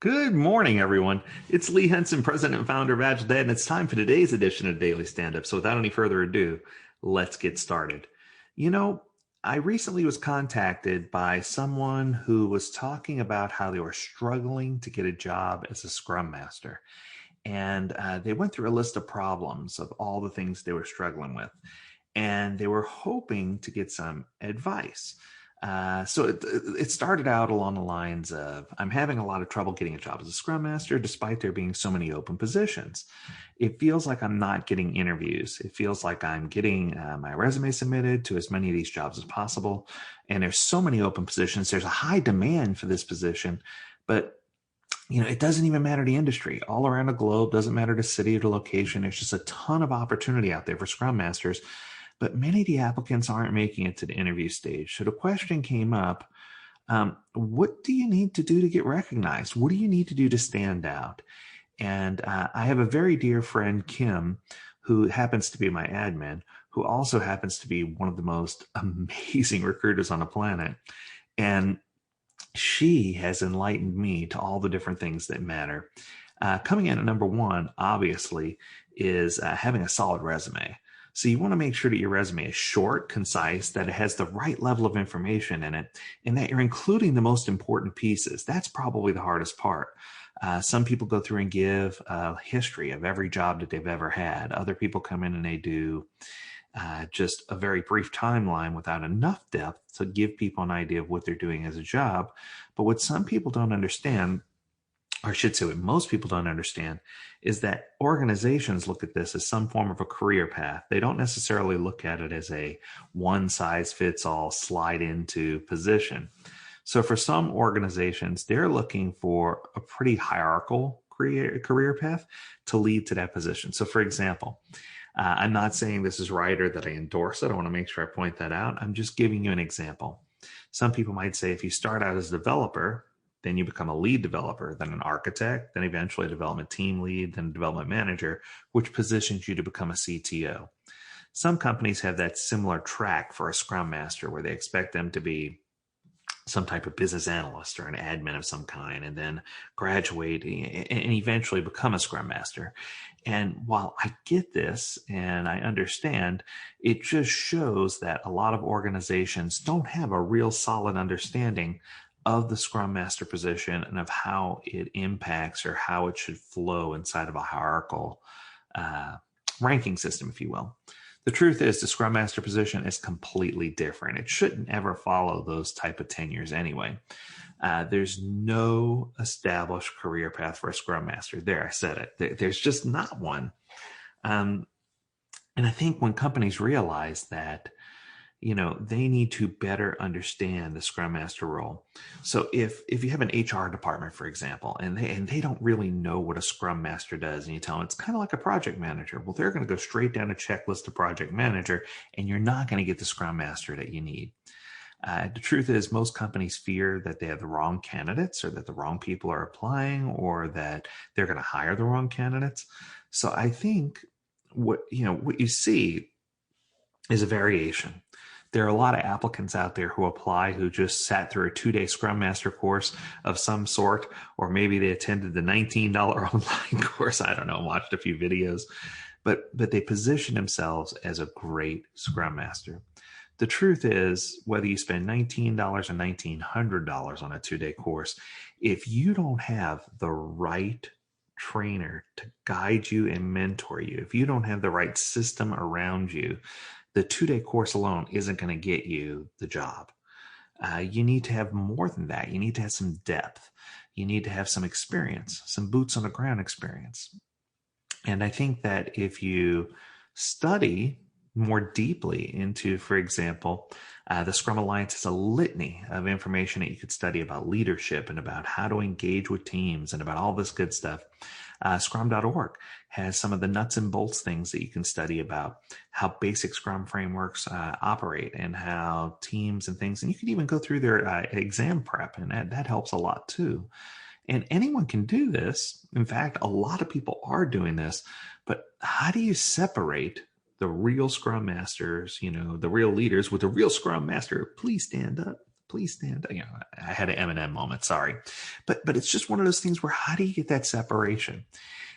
Good morning, everyone. It's Lee Henson, President and Founder of AgileDad, and it's time for today's edition of Daily Stand-Up. So without any further ado, let's get started. You know, I recently was contacted by someone who was talking about how they were struggling to get a job as a Scrum Master. And they went through a list of problems of all the things they were struggling with. And they were hoping to get some advice. So it started out along the lines of, I'm having a lot of trouble getting a job as a Scrum Master, despite there being so many open positions. It feels like I'm not getting interviews. It feels like I'm getting my resume submitted to as many of these jobs as possible. And there's so many open positions. There's a high demand for this position, but it doesn't even matter the industry. All around the globe, doesn't matter the city or the location. There's just a ton of opportunity out there for Scrum Masters, but many of the applicants aren't making it to the interview stage. So the question came up, what do you need to do to get recognized? What do you need to do to stand out? And I have a very dear friend, Kim, who happens to be my admin, who also happens to be one of the most amazing recruiters on the planet. And she has enlightened me to all the different things that matter. Coming in at number one, obviously, is having a solid resume. So you want to make sure that your resume is short, concise, that it has the right level of information in it, and that you're including the most important pieces. That's probably the hardest part. Some people go through and give a history of every job that they've ever had. Other people come in and they do just a very brief timeline without enough depth to give people an idea of what they're doing as a job. But what some people don't understand, or I should say what most people don't understand, is that organizations look at this as some form of a career path. They don't necessarily look at it as a one-size-fits-all slide into position. So for some organizations, they're looking for a pretty hierarchical career path to lead to that position. So for example, I'm not saying this is right or that I endorse it. I want to make sure I point that out. I'm just giving you an example. Some people might say if you start out as a developer, then you become a lead developer, then an architect, then eventually a development team lead, then a development manager, which positions you to become a CTO. Some companies have that similar track for a Scrum Master where they expect them to be some type of business analyst or an admin of some kind, and then graduate and eventually become a Scrum Master. And while I get this and I understand, it just shows that a lot of organizations don't have a real solid understanding of the Scrum Master position and of how it impacts or how it should flow inside of a hierarchical ranking system, if you will. The truth is the Scrum Master position is completely different. It shouldn't ever follow those type of tenures anyway. There's no established career path for a Scrum Master. There, I said it. There's just not one. And I think when companies realize that, they need to better understand the Scrum Master role. So if you have an HR department, for example, and they don't really know what a Scrum Master does, and you tell them it's kind of like a project manager, well, they're going to go straight down a checklist to project manager, and you're not going to get the Scrum Master that you need. The truth is most companies fear that they have the wrong candidates or that the wrong people are applying or that they're going to hire the wrong candidates. So I think what you see is a variation. There are a lot of applicants out there who apply who just sat through a 2-day Scrum Master course of some sort, or maybe they attended the $19 online course. I don't know, watched a few videos, but they position themselves as a great Scrum Master. The truth is, whether you spend $19 or $1,900 on a 2-day course, if you don't have the right trainer to guide you and mentor you, if you don't have the right system around you, the 2-day course alone isn't going to get you the job. You need to have more than that. You need to have some depth. You need to have some experience, some boots on the ground experience. And I think that if you study more deeply into, for example, the Scrum Alliance has a litany of information that you could study about leadership and about how to engage with teams and about all this good stuff. Scrum.org has some of the nuts and bolts things that you can study about how basic Scrum frameworks operate and how teams and things, and you can even go through their exam prep, and that helps a lot too. And anyone can do this. In fact, a lot of people are doing this, but how do you separate the real Scrum Masters, the real leaders with the real Scrum Master? Please stand up. please stand. I had an Eminem moment. Sorry. But it's just one of those things where how do you get that separation?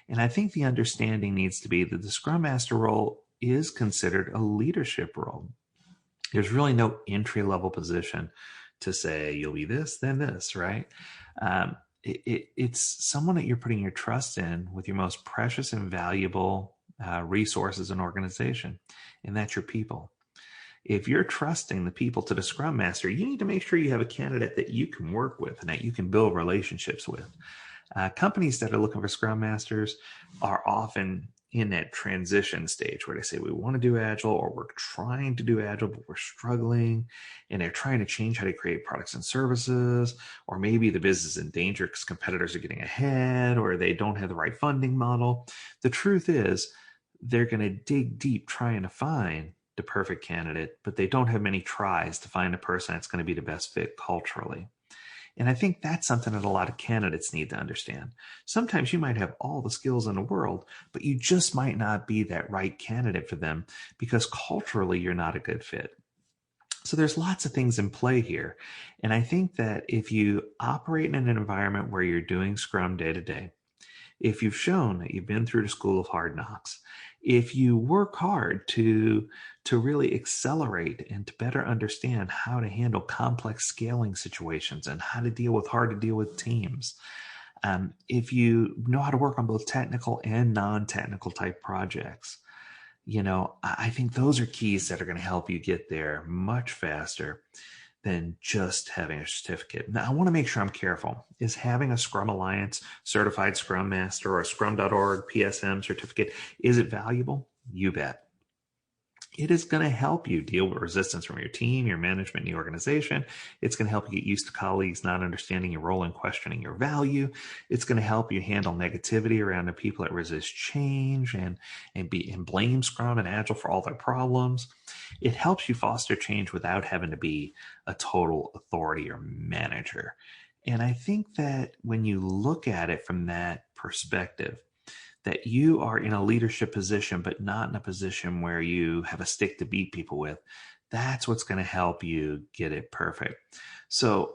And I think the understanding needs to be that the Scrum Master role is considered a leadership role. There's really no entry level position to say you'll be this, then this, right? It's someone that you're putting your trust in with your most precious and valuable resources and organization, and that's your people. If you're trusting the people to the Scrum Master, you need to make sure you have a candidate that you can work with and that you can build relationships with. Companies that are looking for Scrum Masters are often in that transition stage where they say, we want to do Agile, or we're trying to do Agile, but we're struggling, and they're trying to change how they create products and services, or maybe the business is in danger because competitors are getting ahead, or they don't have the right funding model. The truth is, they're going to dig deep trying to find the perfect candidate, but they don't have many tries to find a person that's going to be the best fit culturally. And I think that's something that a lot of candidates need to understand. Sometimes you might have all the skills in the world, but you just might not be that right candidate for them because culturally you're not a good fit. So there's lots of things in play here. And I think that if you operate in an environment where you're doing Scrum day to day, if you've shown that you've been through the school of hard knocks, if you work hard to really accelerate and to better understand how to handle complex scaling situations and how to deal with hard to deal with teams, if you know how to work on both technical and non-technical type projects, I think those are keys that are going to help you get there much faster than just having a certificate. Now, I want to make sure I'm careful. Is having a Scrum Alliance certified Scrum Master or a Scrum.org PSM certificate, is it valuable? You bet. It is going to help you deal with resistance from your team, your management, and the organization. It's going to help you get used to colleagues not understanding your role and questioning your value. It's going to help you handle negativity around the people that resist change and blame Scrum and Agile for all their problems. It helps you foster change without having to be a total authority or manager. And I think that when you look at it from that perspective, that you are in a leadership position, but not in a position where you have a stick to beat people with, that's what's going to help you get it perfect. So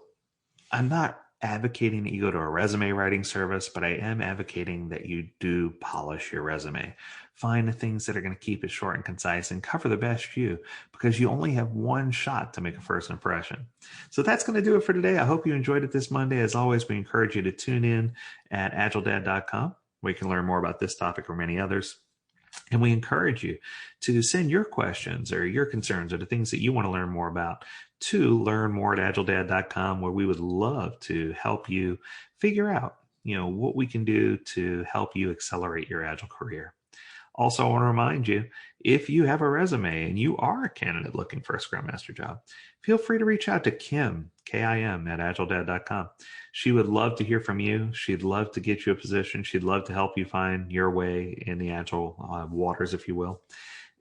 I'm not advocating that you go to a resume writing service, but I am advocating that you do polish your resume. Find the things that are going to keep it short and concise and cover the best few, because you only have one shot to make a first impression. So that's going to do it for today. I hope you enjoyed it this Monday. As always, we encourage you to tune in at agiledad.com, where you can learn more about this topic or many others. And we encourage you to send your questions or your concerns or the things that you want to learn more about to learnmore@agiledad.com, where we would love to help you figure out, what we can do to help you accelerate your Agile career. Also, I want to remind you, if you have a resume and you are a candidate looking for a Scrum Master job, feel free to reach out to Kim, Kim, at agiledad.com. She would love to hear from you. She'd love to get you a position. She'd love to help you find your way in the Agile waters, if you will.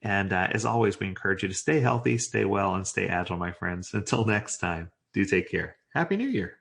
And as always, we encourage you to stay healthy, stay well, and stay Agile, my friends. Until next time, do take care. Happy New Year.